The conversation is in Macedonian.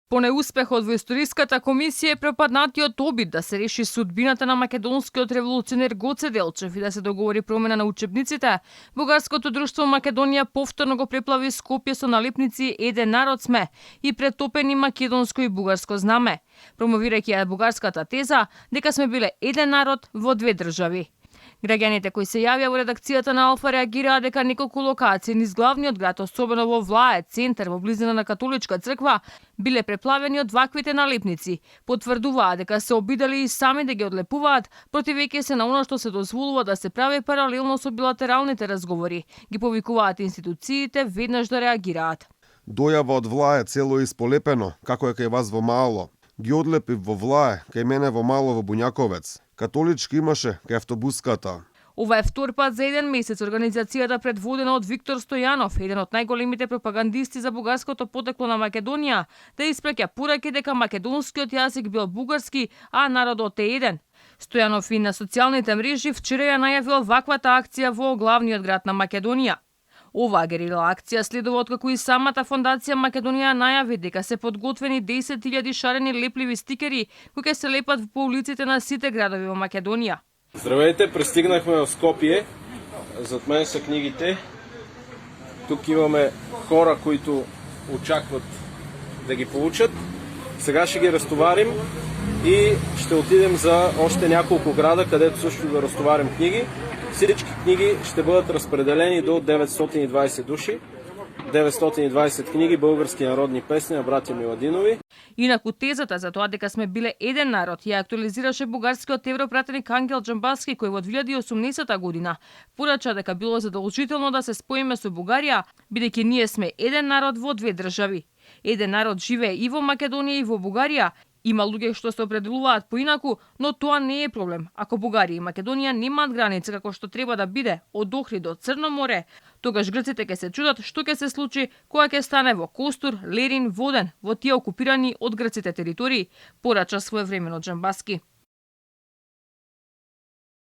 По неуспехот во историската комисија е пропаднатиот обид да се реши судбината на македонскиот револуционер Гоце Делчев и да се договори промена на учебниците, Бугарското друштво Македонија повторно го преплави Скопје со налепници "Еден народ сме" и претопени македонско и бугарско знаме, промовирајќи ја бугарската теза дека сме биле еден народ во две држави. Граѓаните кои се јавија во редакцијата на Алфа реагираа дека неколку локации низ главниот град, особено во Влае, центар во близина на католичка црква, биле преплавени од ваквите налепници. Потврдуваа дека се обидели и сами да ги одлепуваат, противејќи се на оно што се дозволува да се прави паралелно со билатералните разговори. Ги повикуваат институциите веднаш да реагираат. Дојава од Влае цело исполепено, како е кај вас во Мало. Ги одлепив во Влае, кај мене во Мало во Буњаковец. Католички имаше кај автобуската. Ова е втор пат за еден месец организацијата предводена од Виктор Стојанов, еден од најголемите пропагандисти за бугарското потекло на Македонија, да испраќа пораки дека македонскиот јазик бил бугарски, а народот е еден. Стојанов и на социјалните мрежи вчера ја најавил ваквата акција во главниот град на Македонија. Оваа герила акција следува откако и самата фондација Македонија најави дека се подготвени 10.000 шарени лепливи стикери кои ќе се лепат по улиците на сите градови во Македонија. Здравейте, пристигнахме в Скопје. Зад мен са книгите. Тук имаме хора които очакват да ги получат. Сега ще ги разтоварим и ще отидем за още няколко града, където също да разтоварим книги. Всички книги ще бъдат разпределени до 920 души. 920 книги български народни песни на братја Миладинови. Инаку тезата за тоа дека сме биле еден народ ја актуализираше бугарскиот европратеник Ангел Џамбаски, кој во 2018 година порача дека било задолжително да се споиме со Бугарија, бидејќи ние сме еден народ во две држави. Еден народ живее и во Македонија и во Бугарија. Има луѓе што се определуваат поинаку, но тоа не е проблем. Ако Бугарија и Македонија немаат граница како што треба да биде од Охрид до Црно море, тогаш грците ќе се чудат што ќе се случи кога ќе стане во Костур, Лерин, Воден, во тие окупирани од грците територии, порача своевремено Џамбаски.